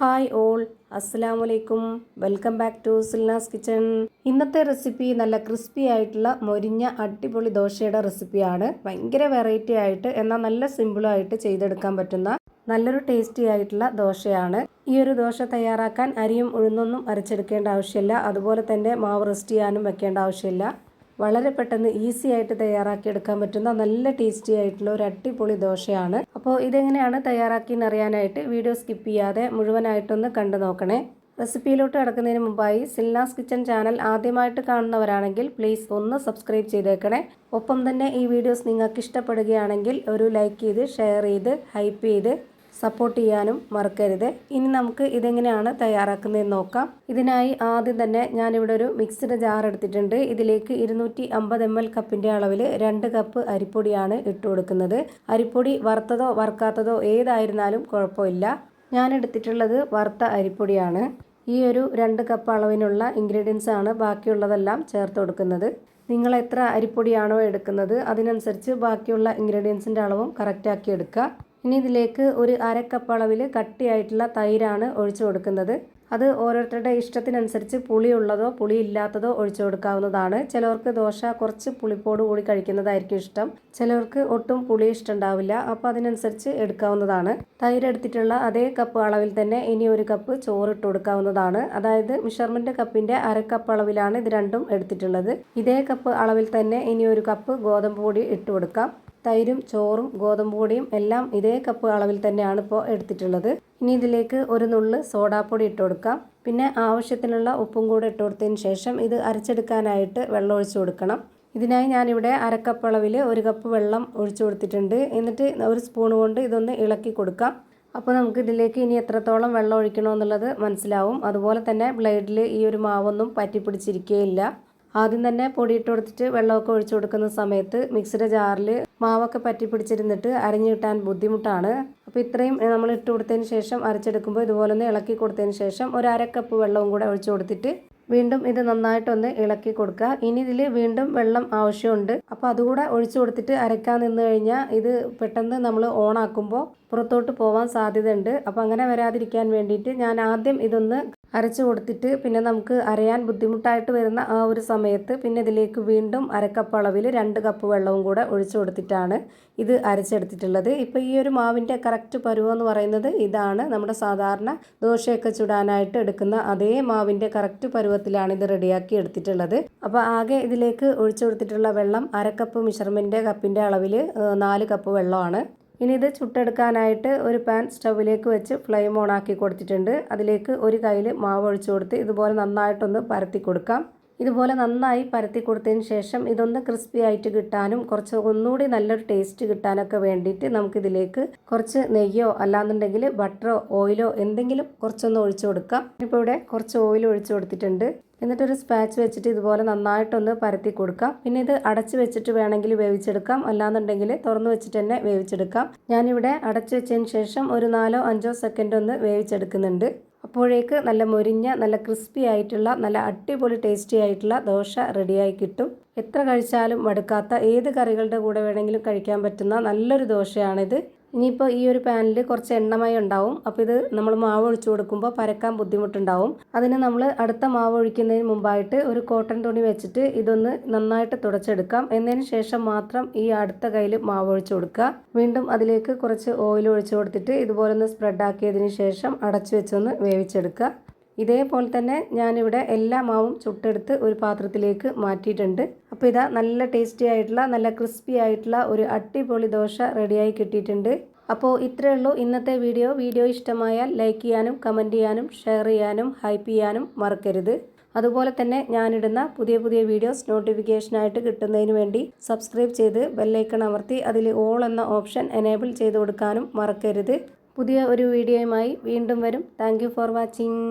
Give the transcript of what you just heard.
Hi all, അസ്സലാമു അലൈക്കും. Welcome back to Silna's kitchen. ഇന്നത്തെ റെസിപ്പി നല്ല ക്രിസ്പി ആയിട്ടുള്ള മൊരിഞ്ഞ അടിപൊളി ദോശയുടെ റെസിപ്പിയാണ്. ഭയങ്കര വെറൈറ്റി ആയിട്ട് എന്നാൽ നല്ല സിമ്പിളായിട്ട് ചെയ്തെടുക്കാൻ പറ്റുന്ന നല്ലൊരു ടേസ്റ്റി ആയിട്ടുള്ള ദോശയാണ്. ഈ ഒരു ദോശ തയ്യാറാക്കാൻ അരിയും ഉഴുന്നൊന്നും അരച്ചെടുക്കേണ്ട ആവശ്യമില്ല. അതുപോലെ തന്നെ മാവ് റെസ്റ്റ് ചെയ്യാനും വെക്കേണ്ട ആവശ്യമില്ല. വളരെ പെട്ടെന്ന് ഈസി ആയിട്ട് തയ്യാറാക്കിയെടുക്കാൻ പറ്റുന്ന നല്ല ടേസ്റ്റി ആയിട്ടുള്ള ഒരു അടിപൊളി ദോശയാണ്. അപ്പോൾ ഇതെങ്ങനെയാണ് തയ്യാറാക്കിയെന്ന് അറിയാനായിട്ട് വീഡിയോ സ്കിപ്പ് ചെയ്യാതെ മുഴുവനായിട്ടൊന്ന് കണ്ടു നോക്കണേ. റെസിപ്പിയിലോട്ട് കിടക്കുന്നതിന് മുമ്പായി സിൽനാസ് കിച്ചൺ ചാനൽ ആദ്യമായിട്ട് കാണുന്നവരാണെങ്കിൽ പ്ലീസ് ഒന്ന് സബ്സ്ക്രൈബ് ചെയ്തേക്കണേ. ഒപ്പം തന്നെ ഈ വീഡിയോസ് നിങ്ങൾക്ക് ഇഷ്ടപ്പെടുകയാണെങ്കിൽ ഒരു ലൈക്ക് ചെയ്ത് ഷെയർ ചെയ്ത് ഹൈപ്പ് ചെയ്ത് സപ്പോർട്ട് ചെയ്യാനും മറക്കരുത്. ഇനി നമുക്ക് ഇതെങ്ങനെയാണ് തയ്യാറാക്കുന്നതെന്ന് നോക്കാം. ഇതിനായി ആദ്യം തന്നെ ഞാനിവിടെ ഒരു മിക്സിയുടെ ജാർ എടുത്തിട്ടുണ്ട്. ഇതിലേക്ക് 250 ml കപ്പിൻ്റെ അളവിൽ 2 കപ്പ് അരിപ്പൊടിയാണ് ഇട്ട് കൊടുക്കുന്നത്. അരിപ്പൊടി വറുത്തതോ വറുക്കാത്തതോ ഏതായിരുന്നാലും കുഴപ്പമില്ല. ഞാൻ എടുത്തിട്ടുള്ളത് വറുത്ത അരിപ്പൊടിയാണ്. ഈ ഒരു 2 കപ്പ് അളവിനുള്ള ഇൻഗ്രീഡിയൻസ് ആണ് ബാക്കിയുള്ളതെല്ലാം ചേർത്ത് കൊടുക്കുന്നത്. നിങ്ങൾ എത്ര അരിപ്പൊടിയാണോ എടുക്കുന്നത് അതിനനുസരിച്ച് ബാക്കിയുള്ള ഇൻഗ്രീഡിയൻസിൻ്റെ അളവും കറക്റ്റാക്കി എടുക്കുക. ഇനി ഇതിലേക്ക് ഒരു 1/2 കപ്പ് അളവിൽ കട്ടിയായിട്ടുള്ള തൈരാണ് ഒഴിച്ചു കൊടുക്കുന്നത്. അത് ഓരോരുത്തരുടെ ഇഷ്ടത്തിനനുസരിച്ച് പുളിയുള്ളതോ പുളിയില്ലാത്തതോ ഒഴിച്ചു കൊടുക്കാവുന്നതാണ്. ചിലവർക്ക് ദോശ കുറച്ച് പുളിപ്പോട് കൂടി കഴിക്കുന്നതായിരിക്കും ഇഷ്ടം. ചിലവർക്ക് ഒട്ടും പുളി ഇഷ്ടമുണ്ടാവില്ല. അപ്പോൾ അതിനനുസരിച്ച് എടുക്കാവുന്നതാണ്. തൈര് എടുത്തിട്ടുള്ള അതേ കപ്പ് അളവിൽ തന്നെ ഇനി 1 കപ്പ് ചോറ് ഇട്ട് കൊടുക്കാവുന്നതാണ്. അതായത് മെഷർമെൻറ്റ് കപ്പിൻ്റെ 1/2 കപ്പ് അളവിലാണ് ഇത് രണ്ടും എടുത്തിട്ടുള്ളത്. ഇതേ കപ്പ് അളവിൽ തന്നെ ഇനി 1 കപ്പ് ഗോതമ്പ് പൊടി ഇട്ട് കൊടുക്കാം. തൈരും ചോറും ഗോതമ്പ് പൊടിയും എല്ലാം ഇതേ കപ്പ് അളവിൽ തന്നെയാണ് ഇപ്പോൾ എടുത്തിട്ടുള്ളത്. ഇനി ഇതിലേക്ക് ഒരു നുള്ള് സോഡാപ്പൊടി ഇട്ട് കൊടുക്കാം. പിന്നെ ആവശ്യത്തിനുള്ള ഉപ്പും കൂടെ ഇട്ട് കൊടുത്തതിന് ശേഷം ഇത് അരച്ചെടുക്കാനായിട്ട് വെള്ളം ഒഴിച്ചു കൊടുക്കണം. ഇതിനായി ഞാനിവിടെ 1/2 കപ്പ് അളവിൽ 1 കപ്പ് വെള്ളം ഒഴിച്ചു കൊടുത്തിട്ടുണ്ട്. എന്നിട്ട് ഒരു സ്പൂൺ കൊണ്ട് ഇതൊന്ന് ഇളക്കി കൊടുക്കാം. അപ്പോൾ നമുക്ക് ഇതിലേക്ക് ഇനി എത്രത്തോളം വെള്ളം ഒഴിക്കണമെന്നുള്ളത് മനസ്സിലാവും. അതുപോലെ തന്നെ ബ്ലേഡിൽ ഈ ഒരു മാവൊന്നും പറ്റിപ്പിടിച്ചിരിക്കുകയില്ല. ആദ്യം തന്നെ പൊടി ഇട്ട് കൊടുത്തിട്ട് വെള്ളമൊക്കെ ഒഴിച്ചു കൊടുക്കുന്ന സമയത്ത് മിക്സിയുടെ ജാറിൽ മാവൊക്കെ പറ്റി പിടിച്ചിരുന്നിട്ട് അരിഞ്ഞു കിട്ടാൻ ബുദ്ധിമുട്ടാണ്. അപ്പോൾ ഇത്രയും നമ്മൾ ഇട്ട് കൊടുത്തതിന് ശേഷം അരച്ചെടുക്കുമ്പോൾ ഇതുപോലെ ഒന്ന് ഇളക്കി കൊടുത്തതിന് ശേഷം ഒരു 1/2 കപ്പ് വെള്ളവും കൂടെ ഒഴിച്ചു കൊടുത്തിട്ട് വീണ്ടും ഇത് നന്നായിട്ടൊന്ന് ഇളക്കി കൊടുക്കുക. ഇനി ഇതിൽ വീണ്ടും വെള്ളം ആവശ്യമുണ്ട്. അപ്പോൾ അതുകൂടെ ഒഴിച്ചു കൊടുത്തിട്ട് അരക്കാൻ നിന്ന് കഴിഞ്ഞാൽ ഇത് പെട്ടെന്ന് നമ്മൾ ഓണാക്കുമ്പോൾ പുറത്തോട്ട് പോകാൻ സാധ്യതയുണ്ട്. അപ്പോൾ അങ്ങനെ വരാതിരിക്കാൻ വേണ്ടിയിട്ട് ഞാൻ ആദ്യം ഇതൊന്ന് അരച്ചു കൊടുത്തിട്ട് പിന്നെ നമുക്ക് അരയാൻ ബുദ്ധിമുട്ടായിട്ട് വരുന്ന ആ ഒരു സമയത്ത് പിന്നെ ഇതിലേക്ക് വീണ്ടും 1/2 കപ്പ് അളവിൽ 2 കപ്പ് വെള്ളവും കൂടെ ഒഴിച്ചു കൊടുത്തിട്ടാണ് ഇത് അരച്ചെടുത്തിട്ടുള്ളത്. ഇപ്പോൾ ഈ ഒരു മാവിൻ്റെ കറക്റ്റ് പരുവം എന്ന് പറയുന്നത് ഇതാണ്. നമ്മുടെ സാധാരണ ദോശയൊക്കെ ചുടാനായിട്ട് എടുക്കുന്ന അതേ മാവിൻ്റെ കറക്റ്റ് പരുവത്തിലാണ് ഇത് റെഡിയാക്കി എടുത്തിട്ടുള്ളത്. അപ്പോൾ ആകെ ഇതിലേക്ക് ഒഴിച്ചു കൊടുത്തിട്ടുള്ള വെള്ളം 1/2 കപ്പ് മെഷർമെൻറ്റ് കപ്പിൻ്റെ അളവിൽ 4 കപ്പ് വെള്ളമാണ്. ഇനി ഇത് ചുട്ടെടുക്കാനായിട്ട് ഒരു പാൻ സ്റ്റൗവിലേക്ക് വെച്ച് ഫ്ലെയിം ഓൺ ആക്കി കൊടുത്തിട്ടുണ്ട്. അതിലേക്ക് ഒരു കയ്യിൽ മാവ് ഒഴിച്ചു കൊടുത്ത് ഇതുപോലെ നന്നായിട്ടൊന്ന് പരത്തി കൊടുക്കാം. ഇതുപോലെ നന്നായി പരത്തി കൊടുത്തതിന് ശേഷം ഇതൊന്ന് ക്രിസ്പി ആയിട്ട് കിട്ടാനും കുറച്ച് ഒന്നുകൂടി നല്ലൊരു ടേസ്റ്റ് കിട്ടാനൊക്കെ വേണ്ടിയിട്ട് നമുക്കിതിലേക്ക് കുറച്ച് നെയ്യോ അല്ലാന്നുണ്ടെങ്കിൽ ബട്ടറോ ഓയിലോ എന്തെങ്കിലും കുറച്ചൊന്ന് ഒഴിച്ചു കൊടുക്കാം. ഇപ്പോൾ ഇവിടെ കുറച്ച് ഓയിൽ ഒഴിച്ചു കൊടുത്തിട്ടുണ്ട്. എന്നിട്ടൊരു സ്പാച്ച് വെച്ചിട്ട് ഇതുപോലെ നന്നായിട്ടൊന്ന് പരത്തി കൊടുക്കാം. പിന്നെ ഇത് അടച്ച് വെച്ചിട്ട് വേണമെങ്കിൽ വേവിച്ചെടുക്കാം, അല്ലാന്നുണ്ടെങ്കിൽ തുറന്ന് വെച്ചിട്ട് തന്നെ വേവിച്ചെടുക്കാം. ഞാനിവിടെ അടച്ച് വെച്ചതിന് ശേഷം ഒരു 4-5 സെക്കൻഡ് ഒന്ന് വേവിച്ചെടുക്കുന്നുണ്ട്. അപ്പോഴേക്ക് നല്ല മൊരിഞ്ഞ നല്ല ക്രിസ്പി ആയിട്ടുള്ള നല്ല അടിപൊളി ടേസ്റ്റി ആയിട്ടുള്ള ദോശ റെഡിയായി കിട്ടും. എത്ര കഴിച്ചാലും മടുക്കാത്ത ഏത് കറികളുടെ കൂടെ വേണമെങ്കിലും കഴിക്കാൻ പറ്റുന്ന നല്ലൊരു ദോശയാണിത്. ഇനിയിപ്പോൾ ഈ ഒരു പാനിൽ കുറച്ച് എണ്ണമയം ഉണ്ടാവും. അപ്പോൾ ഇത് നമ്മൾ മാവ് ഒഴിച്ചു കൊടുക്കുമ്പോൾ പരക്കാൻ ബുദ്ധിമുട്ടുണ്ടാവും. അതിന് നമ്മൾ അടുത്ത മാവ് ഒഴിക്കുന്നതിന് മുമ്പായിട്ട് ഒരു കോട്ടൺ തുണി വെച്ചിട്ട് ഇതൊന്ന് നന്നായിട്ട് തുടച്ചെടുക്കാം. എന്നതിന് ശേഷം മാത്രം ഈ അടുത്ത കയ്യിൽ മാവ് ഒഴിച്ചു കൊടുക്കുക. വീണ്ടും അതിലേക്ക് കുറച്ച് ഓയിൽ ഒഴിച്ചു കൊടുത്തിട്ട് ഇതുപോലെ ഒന്ന് സ്പ്രെഡ് ആക്കിയതിന് ശേഷം അടച്ചു വെച്ചൊന്ന് വേവിച്ചെടുക്കുക. ഇതേപോലെ തന്നെ ഞാനിവിടെ എല്ലാ മാവും ചുട്ടെടുത്ത് ഒരു പാത്രത്തിലേക്ക് മാറ്റിയിട്ടുണ്ട്. അപ്പോൾ ഇതാ നല്ല ടേസ്റ്റി ആയിട്ടുള്ള നല്ല ക്രിസ്പി ആയിട്ടുള്ള ഒരു അടിപൊളി ദോശ റെഡിയായി കിട്ടിയിട്ടുണ്ട്. അപ്പോൾ ഇത്രയേ ഉള്ളൂ ഇന്നത്തെ വീഡിയോ ഇഷ്ടമായാൽ ലൈക്ക് ചെയ്യാനും കമൻറ്റ് ചെയ്യാനും ഷെയർ ചെയ്യാനും ഹൈപ്പ് ചെയ്യാനും മറക്കരുത്. അതുപോലെ തന്നെ ഞാനിടുന്ന പുതിയ വീഡിയോസ് നോട്ടിഫിക്കേഷനായിട്ട് കിട്ടുന്നതിന് വേണ്ടി സബ്സ്ക്രൈബ് ചെയ്ത് ബെല്ലൈക്കൺ അമർത്തി അതിൽ ഓൾ എന്ന ഓപ്ഷൻ എനേബിൾ ചെയ്ത് കൊടുക്കാനും മറക്കരുത്. പുതിയ ഒരു വീഡിയോയുമായി വീണ്ടും വരും. Thank you for watching.